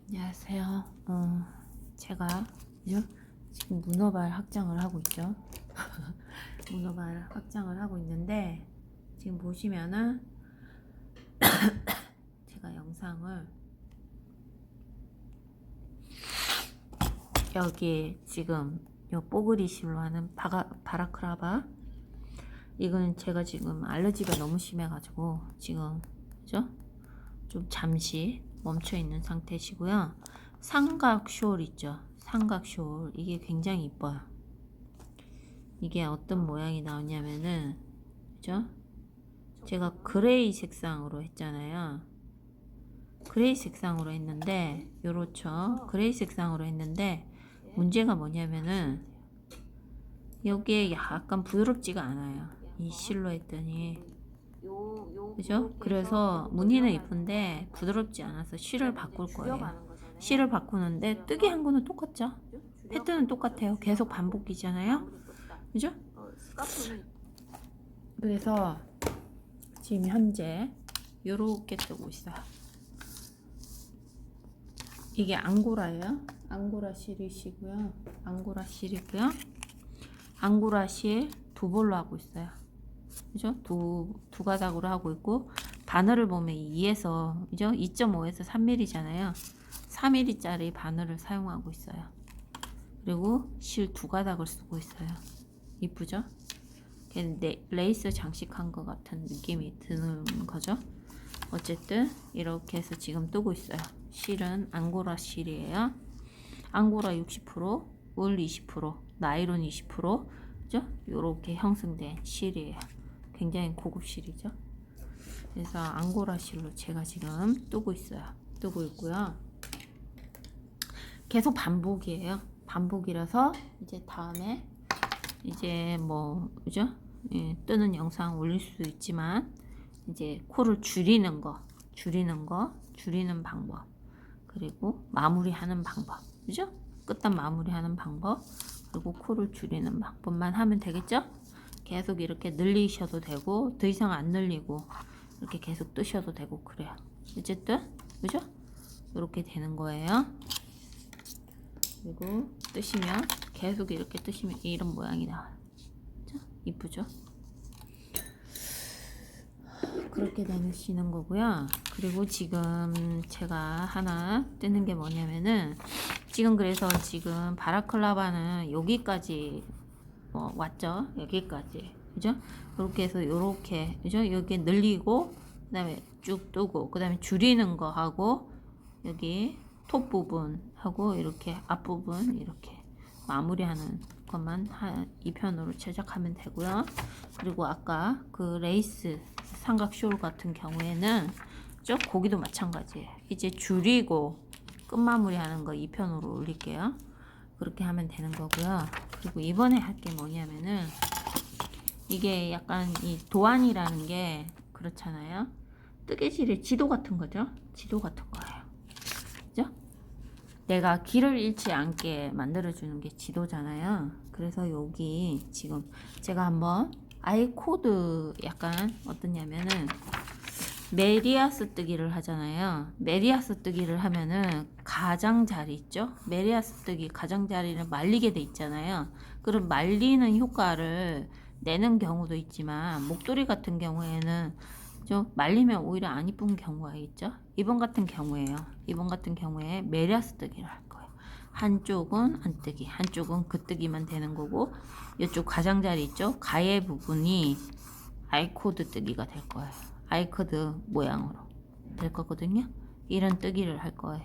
안녕하세요. 제가 그죠? 지금 문어발 확장을 하고 있죠. 문어발 확장을 하고 있는데 지금 보시면은 제가 영상을 여기 지금 요 뽀글이 실로 하는 바라크라바 이건 제가 지금 알러지가 너무 심해가지고 지금 그죠? 좀 잠시 멈춰 있는 상태시고요. 삼각 숄 있죠. 삼각 숄 이게 굉장히 이뻐요. 이게 어떤 모양이 나오냐면은 그죠? 제가 그레이 색상으로 했잖아요. 그레이 색상으로 했는데 요렇죠. 그레이 색상으로 했는데 문제가 뭐냐면은 여기에 약간 부드럽지가 않아요. 이 실로 했더니 그죠? 그래서 무늬는 이쁜데 부드럽지 않아서 실을 바꿀 거예요. 실을 바꾸는데 뜨개 한 거는 똑같죠? 패턴은 똑같아요. 계속 반복이잖아요. 그죠? 그래서 지금 현재 요렇게 뜨고 있어요. 이게 앙고라예요. 앙고라 실이시고요. 앙고라 실이고요. 앙고라 실 두 볼로 하고 있어요. 그죠? 두 가닥으로 하고 있고 바늘을 보면 2에서 그죠? 2.5에서 3mm잖아요. 3mm짜리 바늘을 사용하고 있어요. 그리고 실 두 가닥을 쓰고 있어요. 이쁘죠? 레이스 장식한 것 같은 느낌이 드는 거죠. 어쨌든 이렇게 해서 지금 뜨고 있어요. 실은 앙고라 실이에요. 앙고라 60%, 울 20%, 나이론 20%, 그죠? 이렇게 형성된 실이에요. 굉장히 고급 실이죠. 그래서 앙고라 실로 제가 지금 뜨고 있어요. 뜨고 있고요. 계속 반복이에요. 반복이라서 이제 다음에 이제 뭐 그죠? 예, 뜨는 영상 올릴 수도 있지만 이제 코를 줄이는 방법, 그리고 마무리하는 방법, 그죠? 끝단 마무리하는 방법, 그리고 코를 줄이는 방법만 하면 되겠죠? 계속 이렇게 늘리셔도 되고 더 이상 안 늘리고 이렇게 계속 뜨셔도 되고 그래요. 어쨌든 그죠? 이렇게 되는 거예요. 그리고 뜨시면 계속 이렇게 뜨시면 이런 모양이 나와요. 그죠? 이쁘죠? 그렇게 되시는 거고요. 그리고 지금 제가 하나 뜨는 게 뭐냐면은 지금 그래서 지금 바라클라바는 여기까지 왔죠. 여기까지 그죠? 이렇게 해서 요렇게 그죠? 여기 늘리고 그다음에 쭉 뜨고 그다음에 줄이는 거 하고 여기 톱 부분 하고 이렇게 앞부분 이렇게 마무리하는 것만 이 편으로 제작하면 되고요. 그리고 아까 그 레이스 삼각 숄 같은 경우에는 거기도 마찬가지예요. 이제 줄이고 끝 마무리하는 거 2편으로 올릴게요. 그렇게 하면 되는 거고요. 그리고 이번에 할 게 뭐냐면은 이게 약간 이 도안이라는 게 그렇잖아요. 뜨개질의 지도 같은 거죠. 지도 같은 거예요. 그죠? 내가 길을 잃지 않게 만들어주는 게 지도잖아요. 그래서 여기 지금 제가 한번 아이 코드 약간 어떠냐면은 메리아스 뜨기를 하잖아요. 메리아스 뜨기를 하면은 가장자리 있죠? 메리아스 뜨기 가장자리는 말리게 돼 있잖아요. 그럼 말리는 효과를 내는 경우도 있지만 목도리 같은 경우에는 좀 말리면 오히려 안 이쁜 경우가 있죠. 이번 같은 경우에 메리아스 뜨기를 할 거예요. 한쪽은 안 뜨기, 한쪽은 그 뜨기만 되는 거고 이쪽 가장자리 있죠? 가해 부분이 아이코드 뜨기가 될 거예요. 아이코드 모양으로 될 거거든요. 이런 뜨기를 할 거예요.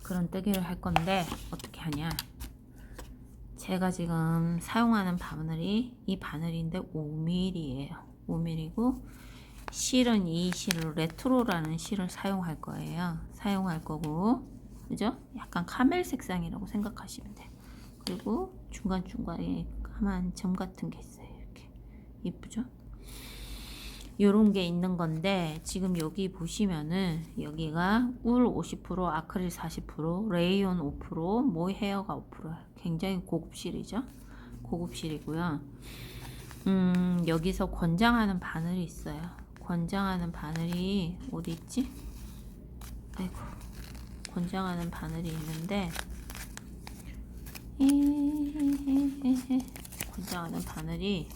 그런 뜨기를 할 건데 어떻게 하냐? 제가 지금 사용하는 바늘이 이 바늘인데 5mm예요. 5mm고 실은 이 실로 레트로라는 실을 사용할 거예요. 사용할 거고 그죠? 약간 카멜 색상이라고 생각하시면 돼요. 그리고 중간중간에 까만 점 같은 게 있어요. 이렇게 이쁘죠? 요런 게 있는 건데 지금 여기 보시면은 여기가 울 50%, 아크릴 40%, 레이온 5%, 모헤어가 5%예요. 굉장히 고급 실이죠. 고급 실이고요. 여기서 권장하는 바늘이 있어요. 권장하는 바늘이 어디 있지? 아이고 권장하는 바늘이 있는데 권장하는 바늘이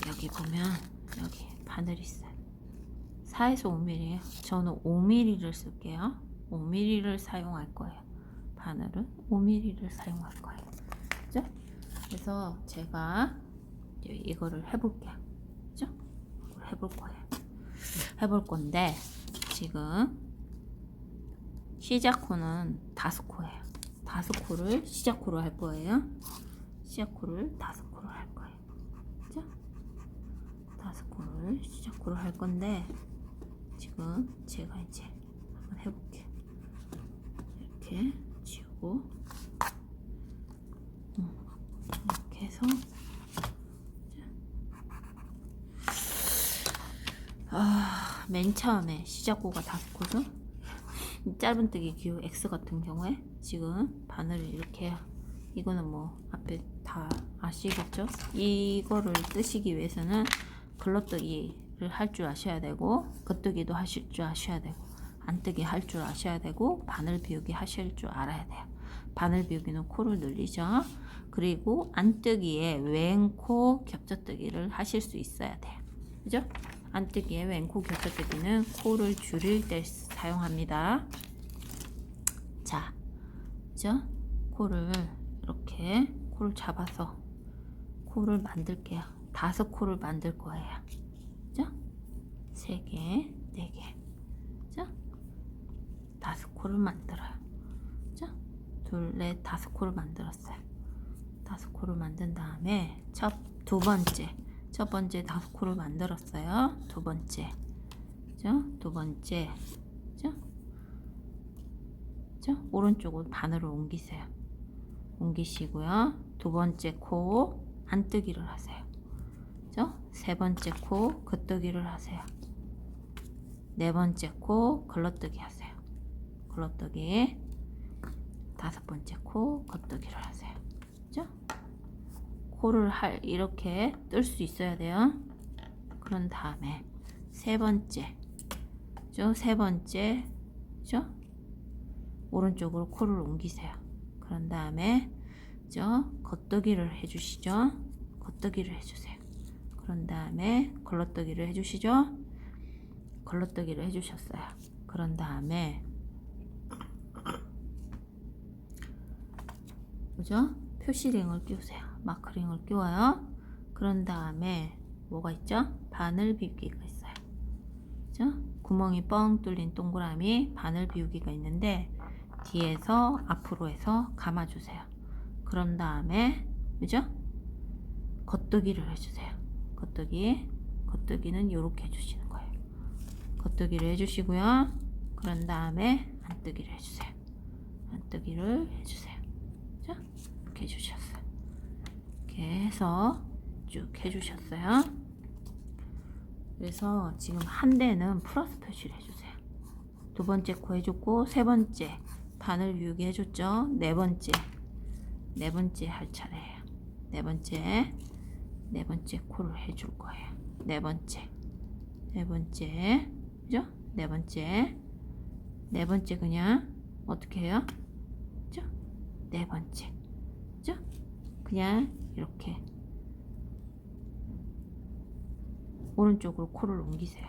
여기 보면 여기 바늘이 있어요. 4에서 5mm예요. 저는 5mm를 쓸게요. 5mm를 사용할 거예요. 바늘은 5mm를 사용할 거예요. 그죠? 그래서 제가 이거를 해볼게요. 그죠? 해볼 거예요. 해볼 건데 지금 시작코는 5코예요. 5코를 시작코로 할 거예요. 시작코를 5코로 할 거예요. 그죠? 5코를 시작코로 할 건데 지금 제가 이제 한번 해볼게요. 이렇게 지우고 이렇게 해서 맨 처음에 시작고가 5코죠. 짧은뜨기 기호 X 같은 경우에 지금 바늘을 이렇게, 이거는 뭐 앞에 다 아시겠죠? 이거를 뜨시기 위해서는 글러뜨기를 할 줄 아셔야 되고, 겉뜨기도 하실 줄 아셔야 되고, 안뜨기 할 줄 아셔야 되고, 바늘 비우기 하실 줄 알아야 돼요. 바늘 비우기는 코를 늘리죠. 그리고 안뜨기에 왼코 겹쳐뜨기를 하실 수 있어야 돼요. 그죠? 안뜨기에 왼코 겹쳐뜨기는 코를 줄일 때 사용합니다. 자, 그죠? 코를 이렇게 코를 잡아서 코를 만들게요. 5코를 만들 거예요. 그죠? 3개, 4개. 그죠? 5코를 만들어요. 그죠? 2, 4, 5코를 만들었어요. 5코를 만든 다음에 첫 번째 5코를 만들었어요. 두 번째, 그죠? 두 번째, 그죠? 그죠? 오른쪽으로 바늘을 옮기세요. 옮기시고요. 두 번째 코 안뜨기를 하세요. 그죠? 세 번째 코 겉뜨기를 하세요. 네 번째 코 걸러뜨기 하세요. 걸러뜨기. 5번째 코 겉뜨기를 하세요. 그죠? 코를 이렇게 뜰 수 있어야 돼요. 그런 다음에 세 번째, 그죠? 세 번째, 그죠? 오른쪽으로 코를 옮기세요. 그런 다음에, 그죠? 겉뜨기를 해주시죠. 겉뜨기를 해주세요. 그런 다음에 걸러뜨기를 해주시죠. 걸러뜨기를 해주셨어요. 그런 다음에, 그죠? 표시링을 끼우세요. 마크링을 끼워요. 그런 다음에 뭐가 있죠? 바늘 비우기가 있어요. 그죠? 구멍이 뻥 뚫린 동그라미 바늘 비우기가 있는데 뒤에서 앞으로 해서 감아주세요. 그런 다음에, 그죠? 겉뜨기를 해주세요. 겉뜨기는 이렇게 해주시는 거예요. 겉뜨기를 해주시고요. 그런 다음에 안뜨기를 해주세요. 안뜨기를 해주세요. 그죠? 이렇게 해주셨어요. 이렇게 해서 쭉 해주셨어요. 그래서 지금 한 대는 플러스 표시를 해주세요. 두 번째 코 해줬고, 세 번째 바늘 비우기 해줬죠. 네 번째 할 차례예요. 네 번째 코를 해줄 거예요. 네 번째, 그죠? 네 번째 그냥 어떻게 해요? 그죠? 네 번째, 그죠? 그냥 이렇게 오른쪽으로 코를 옮기세요.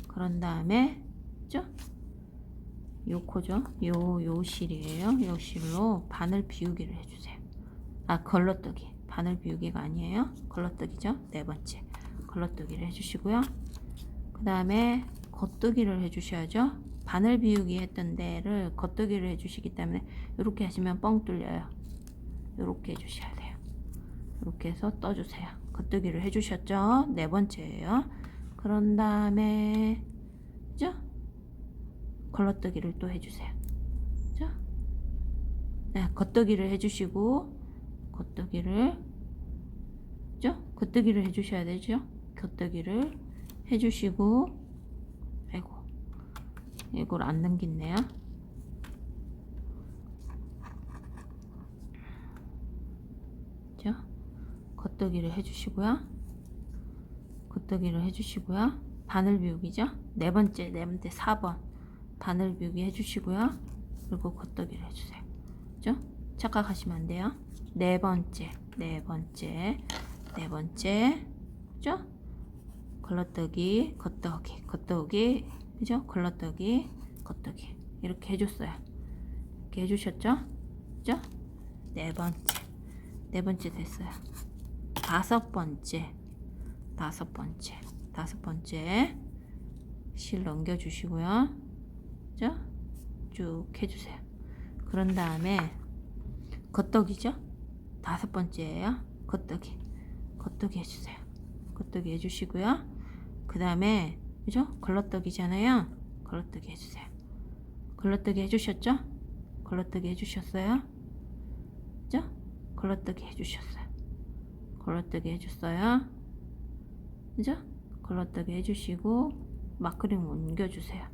그런 다음에, 그죠? 요 코죠? 요 실이에요. 요 실로 바늘 비우기를 해주세요. 걸러뜨기. 바늘 비우기가 아니에요. 걸러뜨기죠? 네 번째. 걸러뜨기를 해주시고요. 그 다음에 겉뜨기를 해주셔야죠. 바늘 비우기 했던 데를 겉뜨기를 해주시기 때문에 이렇게 하시면 뻥 뚫려요. 이렇게 해주셔야 돼요. 이렇게 해서 떠주세요. 겉뜨기를 해주셨죠? 네 번째예요. 그런 다음에, 그죠? 걸러뜨기를 또 해주세요. 그죠? 네, 겉뜨기를 해주시고, 그죠? 겉뜨기를 해주셔야 되죠? 겉뜨기를 해주시고, 아이고, 이걸 안 넘겼네요. 그죠? 겉뜨기를 해주시고요. 바늘 비우기죠? 네 번째 4번. 바늘 비우기 해주시고요. 그리고 겉떠기를 해주세요. 그죠? 착각하시면 안 돼요. 네 번째, 그죠? 걸러떠기, 겉떠기, 그죠? 걸러떠기, 겉떠기 이렇게 해줬어요. 이렇게 해주셨죠? 그죠? 네 번째 됐어요. 다섯 번째 실 넘겨주시고요. 그죠? 쭉 해주세요. 그런 다음에 겉떠기죠? 다섯 번째예요. 겉떠기 해주세요. 겉떠기 해주시고요. 그 다음에 그죠? 걸러떠기잖아요. 걸러떠기 해주세요. 걸러떠기 해주셨죠? 걸러떠기 해주셨어요? 그죠? 걸러떠기 해주셨어요. 걸러떠기 해줬어요. 그죠? 걸러떠기 해주시고 마크링 옮겨주세요.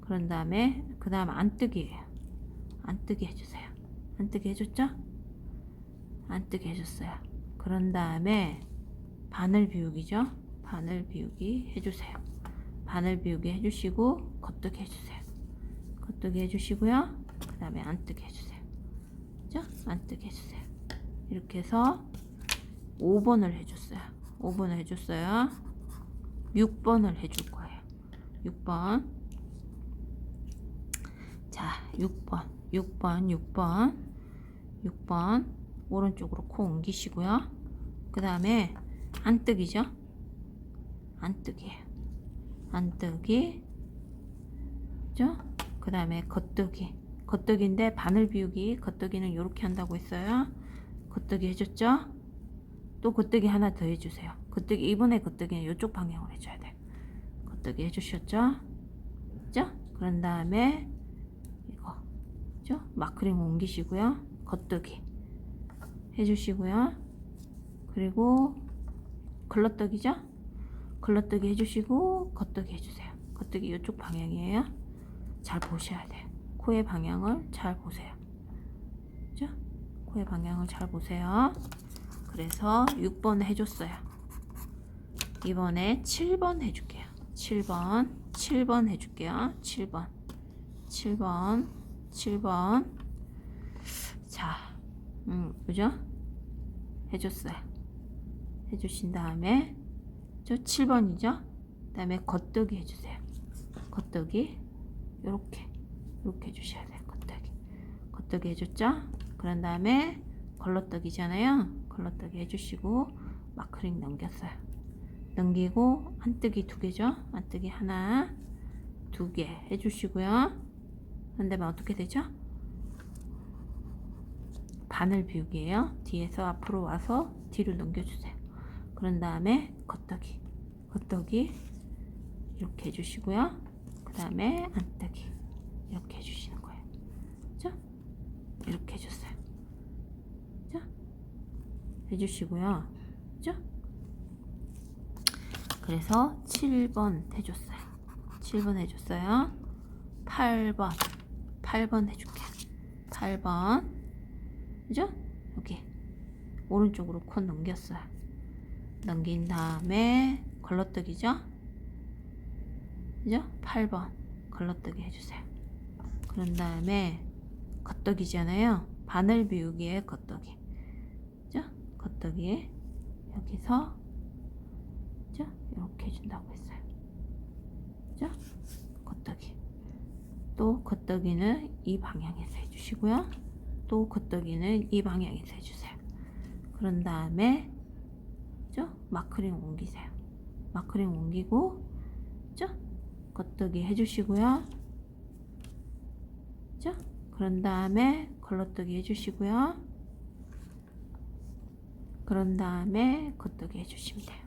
그런 다음에 그 다음 안뜨기예요. 안뜨기 해주세요. 안뜨기 해줬죠? 안뜨기 해줬어요. 그런 다음에 바늘 비우기죠? 바늘 비우기 해주세요. 바늘 비우기 해주시고 겉뜨기 해주세요. 겉뜨기 해주시고요. 그 다음에 안뜨기 해주세요. 그죠? 안뜨기 해주세요. 이렇게 해서 5번을 해줬어요. 5번을 해줬어요. 6번을 해줄 거예요. 6번. 자, 6번 오른쪽으로 코 옮기시고요. 그 다음에 안뜨기죠? 안뜨기예요. 안뜨기, 그죠? 그 다음에 겉뜨기인데 바늘 비우기, 겉뜨기는 이렇게 한다고 했어요. 겉뜨기 해줬죠? 또 겉뜨기 하나 더 해주세요. 겉뜨기, 이번에 겉뜨기는 이쪽 방향으로 해줘야 돼요. 겉뜨기 해주셨죠? 그죠? 그런 다음에 이거, 그죠? 마크링 옮기시고요. 겉뜨기 해주시고요. 그리고 걸러뜨기죠? 걸러뜨기 해주시고 겉뜨기 해주세요. 겉뜨기 이쪽 방향이에요. 잘 보셔야 돼요. 코의 방향을 잘 보세요. 그죠? 코의 방향을 잘 보세요. 그래서 6번 해줬어요. 이번에 7번 해줄게요. 7번 해줄게요. 7번. 자, 그죠? 해줬어요. 해주신 다음에 저 7번이죠? 그 다음에 겉뜨기 해주세요. 겉뜨기 요렇게 해주셔야 돼요. 겉뜨기 해줬죠? 그런 다음에 걸러뜨기잖아요. 걸러뜨기 해주시고 마크링 넘겼어요. 넘기고 안뜨기 2개죠? 안뜨기 하나, 2개 해주시고요. 그런 다음에 어떻게 되죠? 바늘 비우기예요. 뒤에서 앞으로 와서 뒤로 넘겨주세요. 그런 다음에 겉뜨기 이렇게 해주시고요. 그 다음에 안뜨기 이렇게 해주시는 거예요. 그죠? 이렇게 해줬어요. 그죠? 해주시고요. 그죠? 그래서 7번 해줬어요. 7번 해줬어요. 8번 해줄게요. 8번. 그죠? 여기 오른쪽으로 코 넘겼어요. 넘긴 다음에 걸러뜨기죠? 그죠? 8번 걸러뜨기 해주세요. 그런 다음에 겉뜨기잖아요. 바늘 비우기에 겉뜨기. 그죠? 겉뜨기 여기서 그죠? 이렇게 해준다고 했어요. 그죠? 겉뜨기. 또 겉뜨기는 이 방향에서 해주시고요. 또 겉뜨기는 이 방향에서 해주세요. 그런 다음에 그죠? 마크링 옮기세요. 마크링 옮기고 그죠? 겉뜨기 해주시고요. 그죠? 그런 다음에 걸러뜨기 해주시고요. 그런 다음에 겉뜨기 해주시면 돼요.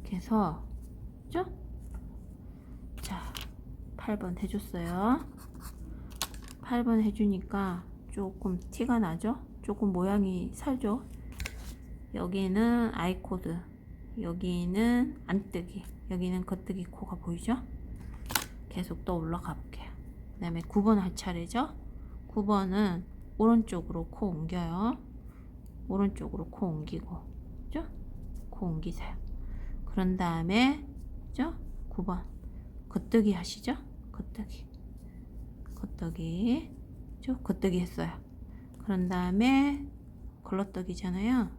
이렇게 해서 그죠? 자, 8번 해줬어요. 8번 해주니까 조금 티가 나죠? 조금 모양이 살죠? 여기는 아이코드, 여기는 안뜨기, 여기는 겉뜨기 코가 보이죠? 계속 또 올라가 볼게요. 그 다음에 9번 할 차례죠? 9번은 오른쪽으로 코 옮겨요. 오른쪽으로 코 옮기고, 그죠? 코 옮기세요. 그런 다음에, 그죠? 9번 겉뜨기 하시죠? 겉뜨기 겉떡이, 그죠? 겉떡이 했어요. 그런 다음에 걸러떡이잖아요.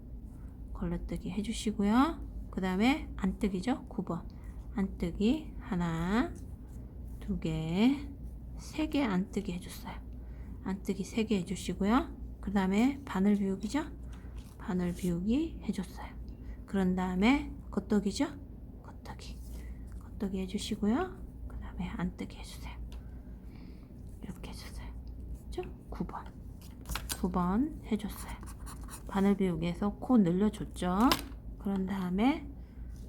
걸러떡이 해주시고요. 그 다음에 안뜨기죠. 9번 안뜨기 하나, 두 개, 세 개 안뜨기 해줬어요. 안뜨기 3개 해주시고요. 그 다음에 바늘 비우기죠. 바늘 비우기 해줬어요. 그런 다음에 겉떡이죠. 겉떡이 해주시고요. 그 다음에 안뜨기 해주세요. 이렇게 해주세요. 그죠? 9번 해줬어요. 바늘 비우기에서 코 늘려줬죠. 그런 다음에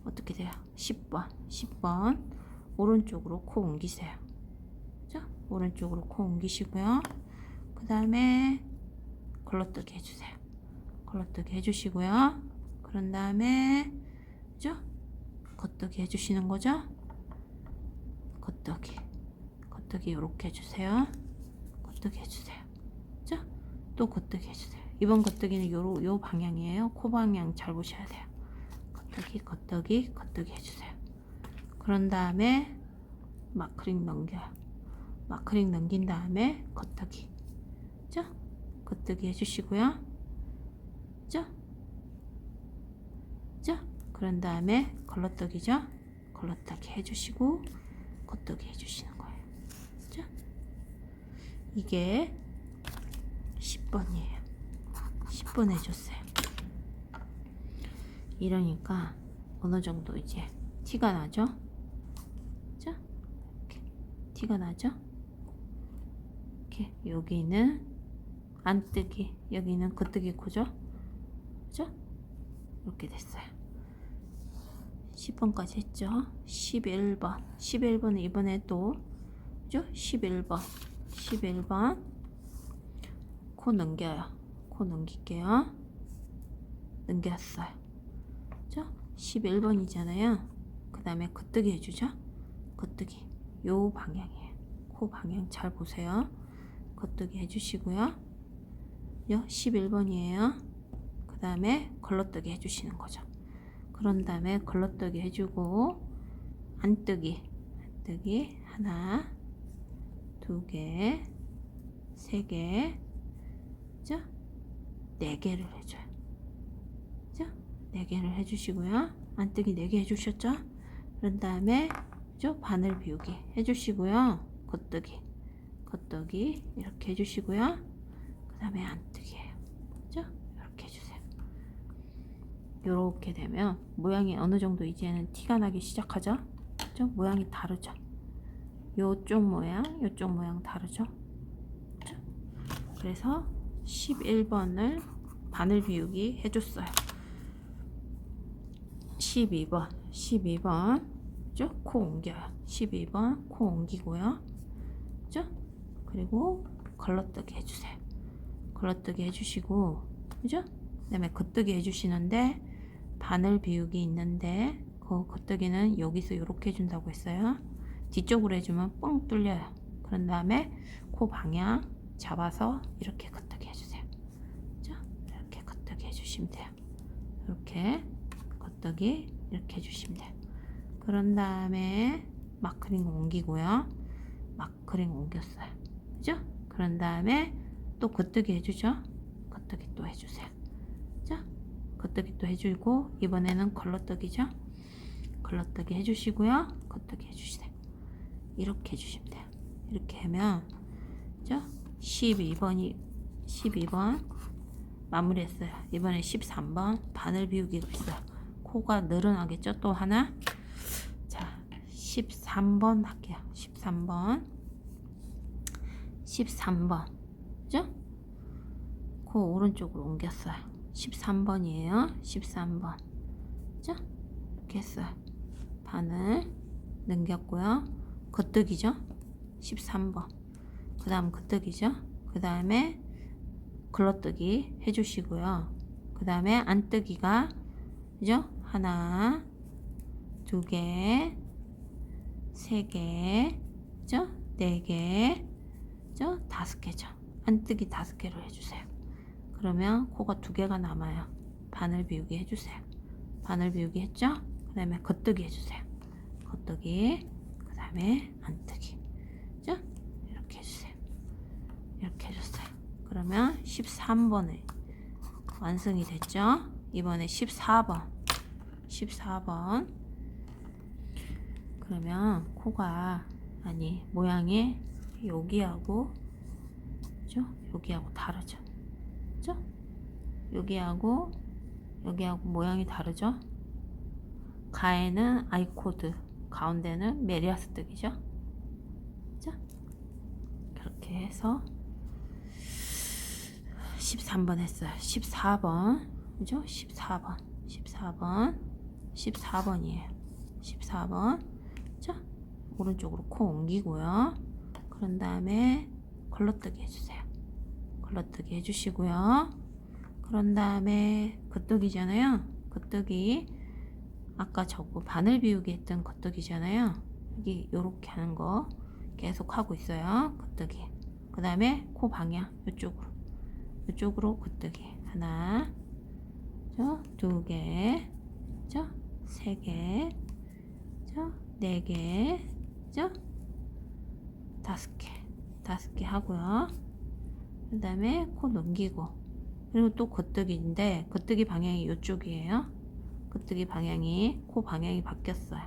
어떻게 돼요? 10번 오른쪽으로 코 옮기세요. 그죠? 오른쪽으로 코 옮기시고요. 그 다음에 걸러뜨기 해주세요. 걸러뜨기 해주시고요. 그런 다음에 그죠? 겉뜨기 해주시는 거죠. 겉뜨기 이렇게 해주세요. 겉뜨기 해주세요. 그죠? 또 겉뜨기 해주세요. 이번 겉뜨기는 요 방향이에요. 코 방향 잘 보셔야 돼요. 겉뜨기 해주세요. 그런 다음에 마크링 넘겨요. 마크링 넘긴 다음에 겉뜨기, 그죠? 겉뜨기 해주시고요. 그죠? 그런 다음에 걸러떡이죠. 걸러떡이 해주시고 겉뜨기 해주시는 거예요. 그죠? 이게 10번이에요. 10번 해줬어요. 이러니까 어느 정도 이제 티가 나죠? 그죠? 이렇게 티가 나죠? 이렇게 여기는 안뜨기, 여기는 겉뜨기 코죠? 그죠? 이렇게 됐어요. 10번까지 했죠? 11번은 이번에 또 그죠? 11번 코 넘겨요. 코 넘길게요. 넘겼어요. 그죠? 11번이잖아요. 그 다음에 겉뜨기 해주죠. 겉뜨기 요 방향이에요. 코 방향 잘 보세요. 겉뜨기 해주시고요. 요 11번이에요. 그 다음에 걸러뜨기 해주시는 거죠. 그런 다음에 걸러뜨기 해주고 안뜨기 하나, 두 개, 세 개, 그죠? 4개를 해줘요. 그죠? 4개를 해주시고요. 안뜨기 4개 해주셨죠? 그런 다음에 그죠? 바늘 비우기 해주시고요. 겉뜨기 이렇게 해주시고요. 그 다음에 안뜨기예요. 그죠? 이렇게 해주세요. 이렇게 되면 모양이 어느 정도 이제는 티가 나기 시작하죠? 그죠? 모양이 다르죠? 요쪽 모양 다르죠? 그죠? 그래서 11번을 바늘 비우기 해줬어요. 12번 그죠? 코 옮겨요. 12번 코 옮기고요. 그죠? 그리고 걸러뜨기 해주세요. 걸러뜨기 해주시고 그죠? 그 다음에 겉뜨기 해주시는데 바늘 비우기 있는데 그 겉뜨기는 여기서 이렇게 해준다고 했어요. 뒤쪽으로 해주면 뻥 뚫려요. 그런 다음에 코 방향 잡아서 이렇게 겉뜨기 해주세요. 그죠? 이렇게 겉뜨기 해주시면 돼요. 이렇게 겉뜨기 이렇게 해주시면 돼요. 그런 다음에 마크링 옮기고요. 마크링 옮겼어요. 그죠? 그런 다음에 또 겉뜨기 해주죠. 겉뜨기 또 해주세요. 그죠? 겉뜨기 또 해주고 이번에는 걸러뜨기죠. 걸러뜨기 해주시고요. 겉뜨기 해주세요. 이렇게 해주시면 돼요. 이렇게 하면 그죠? 12번 마무리했어요. 이번에 13번 바늘 비우기가 있어요. 코가 늘어나겠죠? 또 하나. 자, 13번 할게요. 13번 그죠? 코 오른쪽으로 옮겼어요. 13번이에요. 13번 그죠? 이렇게 했어요. 바늘 넘겼고요. 겉뜨기죠. 13번 그 다음 겉뜨기죠. 그 다음에 걸러뜨기 해주시고요. 그 다음에 안뜨기가 그죠? 하나, 두 개, 세 개, 그죠? 4개, 그죠? 5개죠. 안뜨기 5개를 해주세요. 그러면 코가 2개가 남아요. 바늘 비우기 해주세요. 바늘 비우기 했죠? 그 다음에 겉뜨기 해주세요. 겉뜨기, 그 다음에 안뜨기, 그죠? 이렇게 해주세요. 그러면 13번에 완성이 됐죠? 이번에 14번. 14번. 그러면 코가 아니 모양이 여기하고 그죠? 여기하고 다르죠? 그죠? 여기하고 모양이 다르죠? 가에는 아이코드, 가운데는 메리아스뜨기죠? 그죠? 그렇게 해서 13번 했어요. 14번 그죠? 14번이에요. 14번 자 오른쪽으로 코 옮기고요. 그런 다음에 걸러뜨기 해주세요. 걸러뜨기 해주시고요. 그런 다음에 겉뜨기잖아요. 겉뜨기 아까 저거 바늘 비우기 했던 겉뜨기잖아요. 여기 요렇게 하는 거 계속 하고 있어요. 겉뜨기. 그 다음에 코 방향 이쪽으로 겉뜨기 하나, 두 개, 세 개, 네 개, 다섯 개 하고요. 그 다음에 코 넘기고 그리고 또 겉뜨기인데 겉뜨기 방향이 이쪽이에요. 겉뜨기 방향이 코 방향이 바뀌었어요.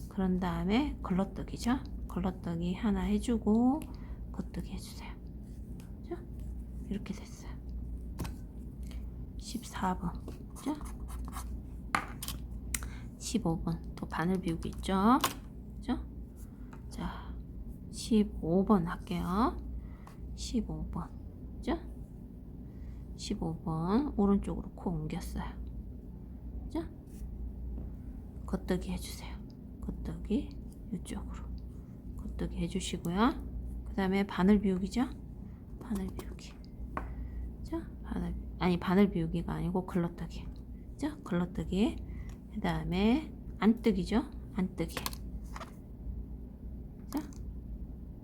그런 다음에 걸러뜨기죠. 걸러뜨기 하나 해주고 겉뜨기 해주세요. 이렇게 됐어요. 14번 15번 또 바늘 비우기 있죠. 자 15번 할게요. 15번 15번 오른쪽으로 코 옮겼어요. 겉뜨기 해주세요. 겉뜨기 이쪽으로 겉뜨기 해주시고요. 그 다음에 바늘 비우기죠. 바늘 비우기 바늘 비우기가 아니고 걸러뜨기 걸러뜨기. 그 다음에 안뜨기죠. 안뜨기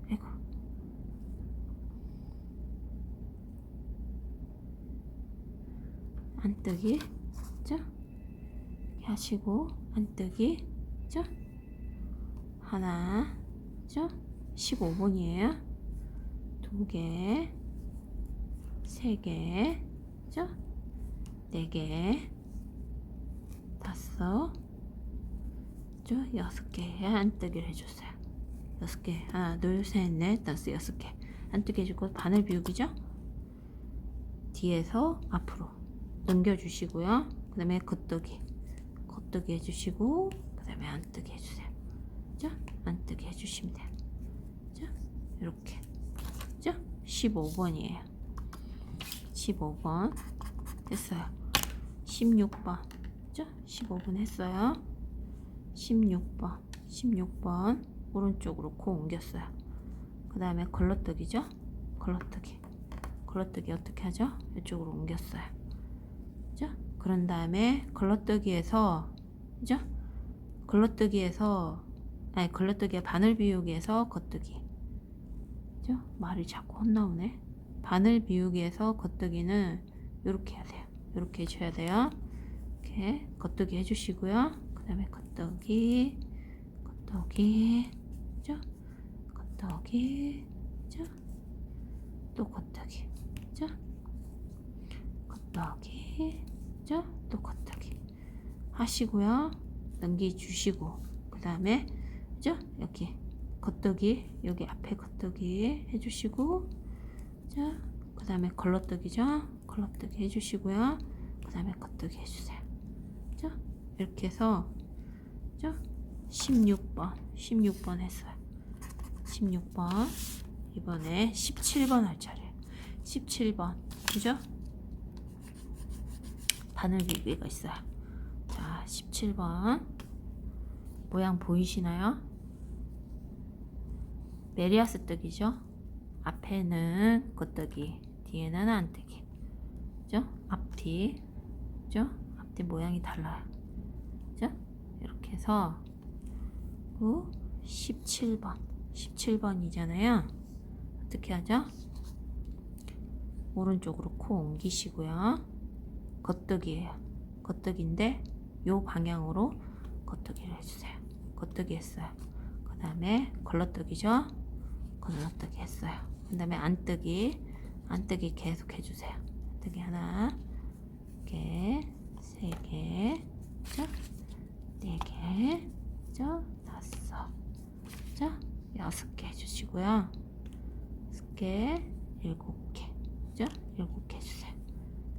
아이고 안뜨기 이렇게 하시고 안뜨기 하나 15번이에요. 두 개, 세 개, 네 개, 다섯, 여섯 개 안뜨기를 해줬어요. 여섯 개 하나, 둘, 셋, 넷, 다섯, 여섯 개 안뜨기 해주고 바늘 비우기죠. 뒤에서 앞으로 넘겨주시고요. 그 다음에 겉뜨기 해주시고 그 다음에 안뜨기 해주세요. 안뜨기 해주시면 돼요. 이렇게 15번이에요. 15번 됐어요. 16번 15번 했어요. 16번 오른쪽으로 코 옮겼어요. 그 다음에 걸러뜨기죠. 걸러뜨기 어떻게 하죠? 이쪽으로 옮겼어요. 그런 다음에 걸러뜨기에서 걸러뜨기에 바늘 비우기에서 겉뜨기 말이 자꾸 헛나오네. 바늘 비우기에서 겉뜨기는 이렇게 해야 돼요. 이렇게 해줘야 돼요. 이렇게 겉뜨기 해주시고요. 그 다음에 겉뜨기 또 겉뜨기 또 겉뜨기 하시고요. 넘겨주시고 그 다음에 여기 겉뜨기 여기 앞에 겉뜨기 해주시고 그 다음에 걸러뜨기죠. 걸러뜨기 해주시고요. 그 다음에 겉뜨기 해주세요. 이렇게 해서 16번 했어요. 16번 이번에 17번 할 차례. 17번 그죠? 바늘 비비가 있어요. 자 17번 모양 보이시나요? 메리아스뜨기죠. 앞에는 겉뜨기 뒤에는 안뜨기 그죠? 앞뒤 그죠? 앞뒤 모양이 달라요. 그죠? 이렇게 해서 17번이잖아요. 어떻게 하죠? 오른쪽으로 코 옮기시고요. 겉뜨기예요. 겉뜨기인데 요 방향으로 겉뜨기를 해주세요. 겉뜨기 했어요. 그 다음에 걸러뜨기죠. 걸러뜨기 했어요. 그 다음에 안뜨기 안뜨기 계속 해주세요. 안뜨기 하나, 개, 세 개, 자, 네 개, 자, 다섯, 자, 여섯 개 해주시고요. 여섯 개, 일곱 개, 자, 일곱 개 해주세요.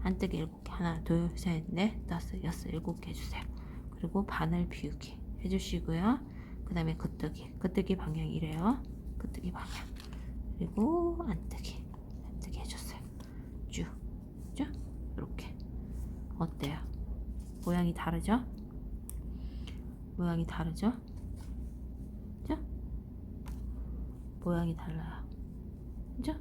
안뜨기 일곱 개, 하나, 둘, 셋, 넷, 다섯, 여섯, 일곱 개 해주세요. 그리고 바늘 비우기 해주시고요. 그 다음에 겉뜨기 방향 이래요. 겉뜨기 방향. 그리고 안뜨기 해줬어요. 쭉, 이렇게. 어때요? 모양이 다르죠? 모양이 다르죠? 그죠? 모양이 달라요. 그죠?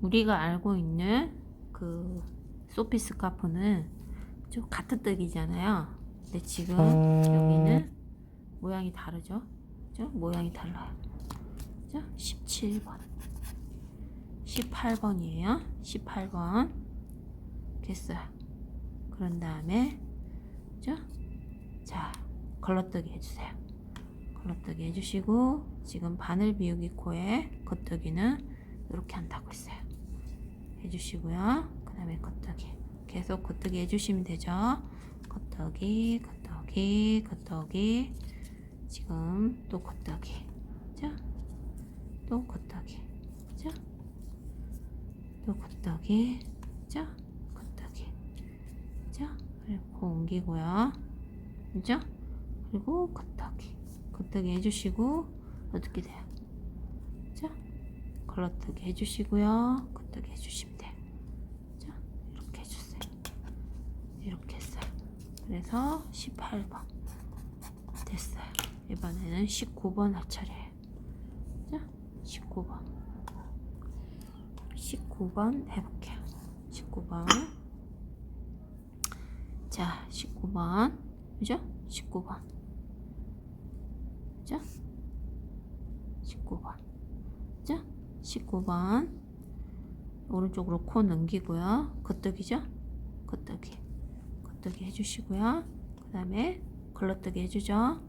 우리가 알고 있는 그 소피 스카프는 좀 가트뜨기잖아요. 근데 지금 여기는 모양이 다르죠? 그죠? 모양이 달라요. 그죠? 17번 18번이에요 18번 됐어요. 그런 다음에 그죠? 자, 걸러뜨기 해주세요. 걸러뜨기 해주시고 지금 바늘 비우기 코에 겉뜨기는 이렇게 한다고 했어요. 해주시고요. 그 다음에 겉뜨기 계속 겉뜨기 해주시면 되죠. 겉뜨기 지금 또 겉뜨기 자, 또 겉뜨기 자, 또 겉뜨기 자, 겉뜨기 자, 그리고 옮기고요. 그죠? 그리고 겉뜨기 해주시고 어떻게 돼요? 자, 걸러뜨기 해주시고요. 겉뜨기 해주시면 돼요. 자, 이렇게 해주세요. 이렇게 했어요. 그래서 18번 됐어요. 이번에는 19번 할 차례예요. 자, 19번 해볼게요. 19번 자, 19번 그죠? 19번 자, 19번 자, 19번 오른쪽으로 코 넘기고요. 겉뜨기죠? 겉뜨기 해주시고요. 그 다음에 걸러뜨기 해주죠.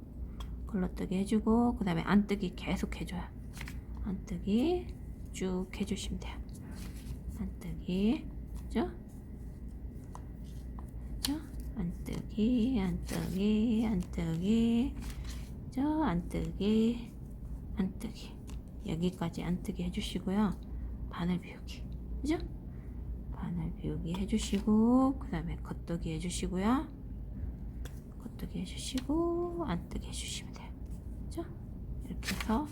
걸러뜨기 해주고 그 다음에 안뜨기 계속 해줘요. 안뜨기 쭉 해주시면 돼요. 안뜨기 그죠? 그죠? 안뜨기 그죠? 안뜨기 여기까지 안뜨기 해주시고요. 바늘 비우기 그죠? 바늘 비우기 해주시고 그 다음에 겉뜨기 해주시고요. 겉뜨기 해주시고 안뜨기 해주시면 돼요. 그죠? 이렇게 해서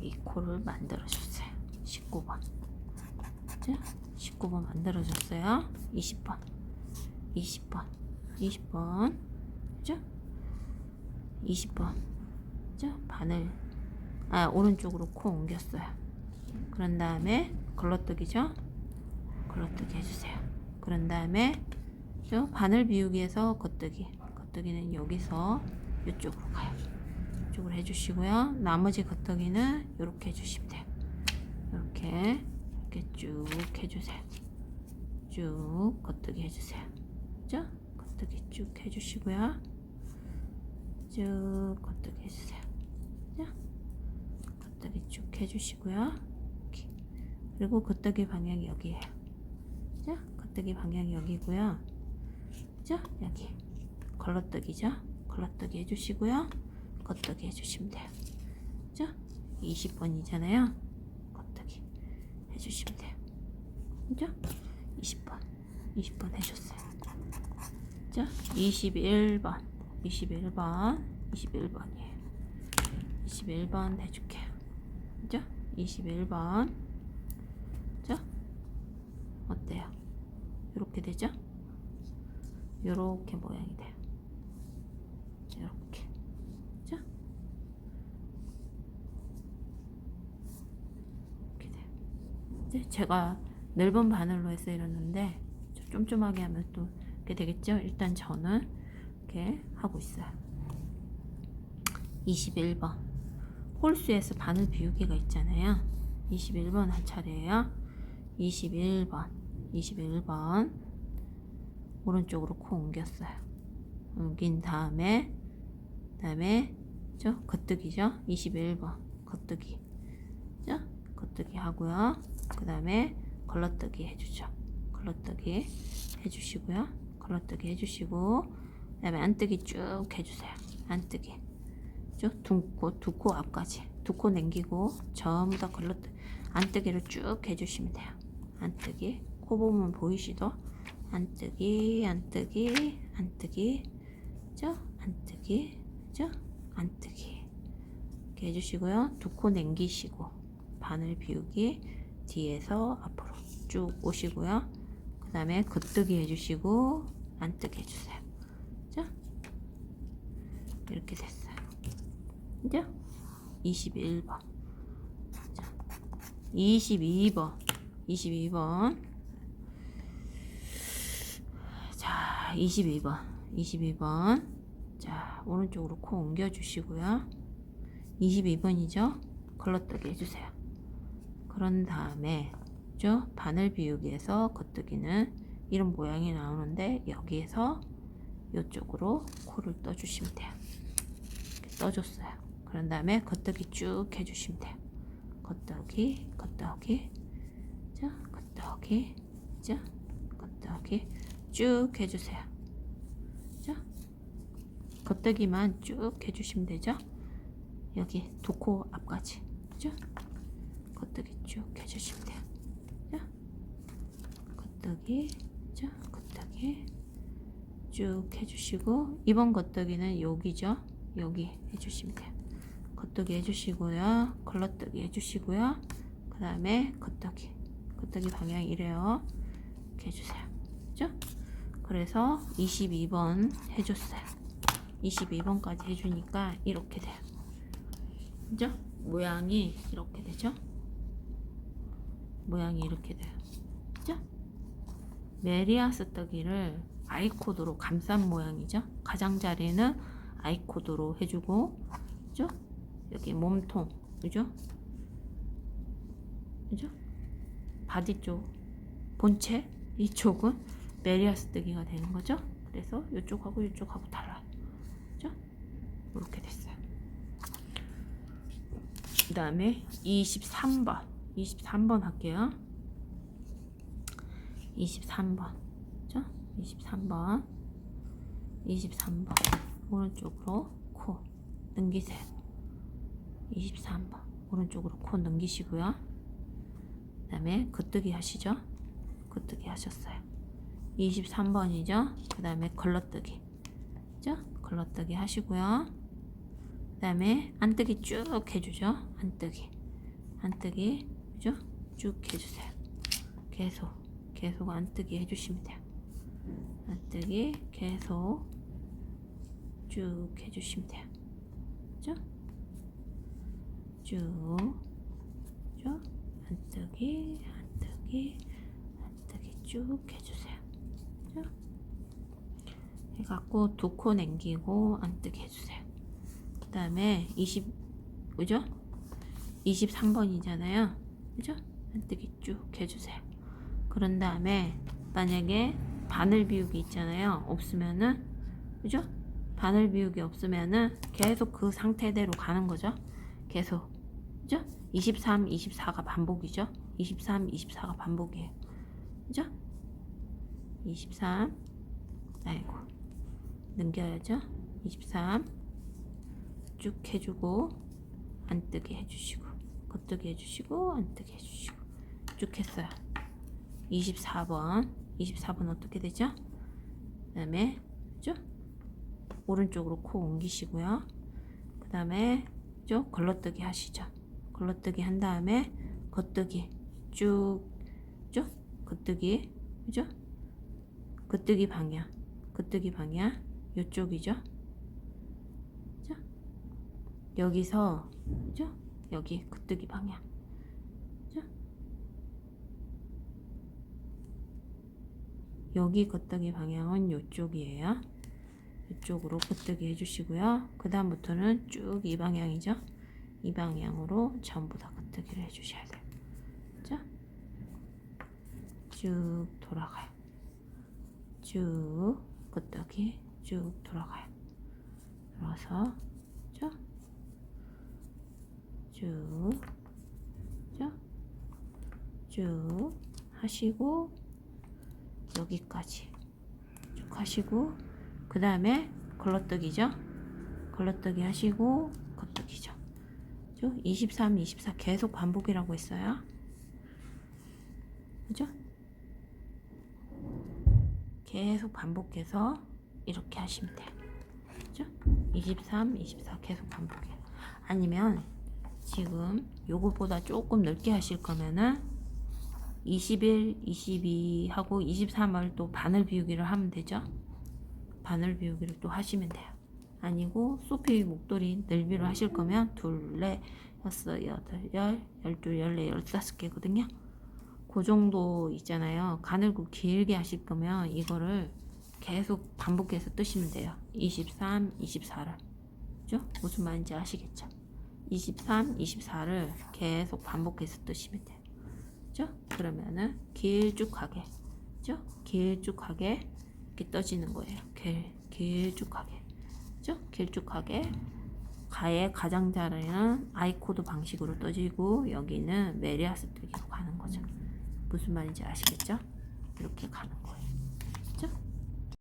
이 코를 만들어줬어요. 19번 그죠? 19번 만들어줬어요. 20번 그죠? 20번 그죠? 바늘 오른쪽으로 코 옮겼어요. 그런 다음에 걸러뜨기죠? 걸러뜨기 해주세요. 그런 다음에 바늘 비우기에서 겉뜨기는 여기서 이쪽으로 가요. 이쪽으로 해주시고요. 나머지 겉뜨기는 이렇게 해주시면 돼요. 이렇게 쭉 해주세요. 쭉 겉뜨기 해주세요. 그죠? 겉뜨기 쭉 해주시고요. 쭉 겉뜨기 해주세요. 그죠? 겉뜨기 쭉 해주시고요. 이렇게. 그리고 겉뜨기 방향이 여기에요. 그죠? 겉뜨기 방향이 여기고요. 그죠? 여기 걸러뜨기죠? 걸러뜨기 해주시고요. 겉뜨기 해주시면 돼요. 그죠? 20번이잖아요. 겉뜨기 해주시면 돼요. 그죠? 20번 해줬어요. 그죠? 21번이에요. 21번 해줄게요. 그죠? 21번 그죠? 어때요? 이렇게 되죠? 이렇게 모양이 돼요. 이렇게 그죠? 이렇게 돼요. 이제 제가 넓은 바늘로 해서 이러는데 쫌쫌하게 하면 또 이렇게 되겠죠? 일단 저는 이렇게 하고 있어요. 21번 홀수에서 바늘 비우기가 있잖아요. 21번 한 차례예요. 21번 오른쪽으로 코 옮겼어요. 옮긴 다음에 겉뜨기죠. 21번 겉뜨기 걸러뜨기 하고요. 그 다음에 걸러뜨기 해주죠. 걸러뜨기 해주시고요. 걸러뜨기 해주시고, 그 다음에 안뜨기 쭉 해주세요. 안뜨기 쭉 두 코 앞까지 두 코 남기고 전부 다 안뜨기를 쭉 해주시면 돼요. 안뜨기 코 보면 보이시죠? 안뜨기 안뜨기 안뜨기 죠? 안뜨기 죠? 안뜨기 이렇게 해주시고요. 두 코 남기시고 바늘 비우기 뒤에서 앞으로 쭉 오시고요. 그 다음에 겉뜨기 해주시고 안뜨기 해주세요. 죠? 이렇게 됐어요. 이제 21번. 자, 22번. 자, 22번. 자, 오른쪽으로 코 옮겨 주시고요. 22번이죠? 걸러뜨기 해주세요. 그런 다음에 바늘 비우기에서 겉뜨기는 이런 모양이 나오는데 여기에서 이쪽으로 코를 떠주시면 돼요. 이렇게 떠줬어요. 그런 다음에 겉뜨기 쭉 해주시면 돼요. 겉뜨기, 겉뜨기, 자, 겉뜨기, 자, 겉뜨기 쭉 해주세요. 자, 겉뜨기만 쭉 해주시면 되죠. 여기 두 코 앞까지, 자, 겉뜨기 쭉 해주시면 돼요. 자, 겉뜨기, 자, 겉뜨기 쭉 해주시고, 이번 겉뜨기는 여기죠. 여기 해주시면 돼요. 겉뜨기 해주시고요. 걸러뜨기 해주시고요. 그 다음에 겉뜨기 방향 이래요. 이렇게 해주세요. 그죠? 그래서 22번 해줬어요. 22번까지 해주니까 이렇게 돼요. 그죠? 모양이 이렇게 되죠? 모양이 이렇게 돼요. 그죠? 메리아스 뜨기를 아이코드로 감싼 모양이죠. 가장자리는 아이코드로 해주고, 그죠? 여기 몸통, 그죠? 그죠? 바디 쪽, 본체 이쪽은 메리아스 뜨기가 되는 거죠. 그래서 이쪽하고 이쪽하고 달라요. 그죠? 이렇게 됐어요. 그 다음에 23번 할게요. 23번, 그죠? 23번 오른쪽으로 코 넘기세요. 23번 오른쪽으로 코 넘기시고요. 그 다음에 겉뜨기 하시죠. 겉뜨기 하셨어요. 23번이죠. 그 다음에 걸러뜨기, 그죠? 걸러뜨기 하시고요. 그 다음에 안뜨기 쭉 해주죠. 안뜨기, 그죠? 쭉 해주세요. 계속 안뜨기 해주시면 돼요. 안뜨기 계속 쭉 해주시면 돼요. 그죠? 쭉 안뜨기 쭉 해주세요. 그죠? 해갖고 두 코 남기고 안뜨기 해주세요. 그 다음에 그죠? 23번이잖아요. 그죠? 안뜨기 쭉 해주세요. 그런 다음에 만약에 바늘 비우기 있잖아요. 없으면은, 그죠? 바늘 비우기 없으면은 계속 그 상태대로 가는 거죠. 계속, 그죠? 23, 24가 반복이죠. 23, 24가 반복이에요. 그죠? 23, 아이고, 넘겨야죠. 23 쭉 해주고 안뜨기 해주시고 겉뜨기 해주시고 안뜨기 해주시고 쭉 했어요. 24번 어떻게 되죠? 그 다음에 그죠? 오른쪽으로 코 옮기시고요. 그 다음에 그죠? 걸러뜨기 하시죠. 걸러뜨기 한 다음에 겉뜨기 쭉, 그죠? 겉뜨기, 그죠? 겉뜨기 방향 이쪽이죠. 그죠? 여기서 그죠? 여기 겉뜨기 방향, 그죠? 여기 겉뜨기 방향은 이쪽이에요. 이쪽으로 겉뜨기 해주시고요. 그 다음부터는 쭉 이 방향이죠. 이 방향으로 전부 다 겉뜨기를 해주셔야 돼요. 그죠? 쭉 돌아가요. 쭉 겉뜨기 쭉 돌아가요. 돌아서 그죠? 쭉, 그죠? 쭉 하시고 여기까지 쭉 하시고 그 다음에 걸러뜨기죠. 걸러뜨기 하시고 겉뜨기죠. 23, 24 계속 반복이라고 했어요. 그죠? 계속 반복해서 이렇게 하시면 돼요. 그죠? 23, 24 계속 반복해요. 아니면 지금 요거보다 조금 넓게 하실 거면은 21, 22 하고 23을 또 바늘 비우기를 하면 되죠. 바늘 비우기를 또 하시면 돼요. 아니고 소피 목도리 넓이로 하실 거면 둘, 넷, 여섯, 여덟, 열, 열둘, 열네, 열다섯 개거든요. 그 정도 있잖아요. 가늘고 길게 하실 거면 이거를 계속 반복해서 뜨시면 돼요. 23, 24를. 그죠? 무슨 말인지 아시겠죠? 23, 24를 계속 반복해서 뜨시면 돼요. 그죠? 그러면은 길쭉하게, 그죠? 길쭉하게 이렇게 떠지는 거예요. 길쭉하게, 그죠? 길쭉하게. 가의 가장자리는 아이코드 방식으로 떠지고 여기는 메리아스 뜨기로 가는 거죠. 무슨 말인지 아시겠죠? 이렇게 가는 거예요.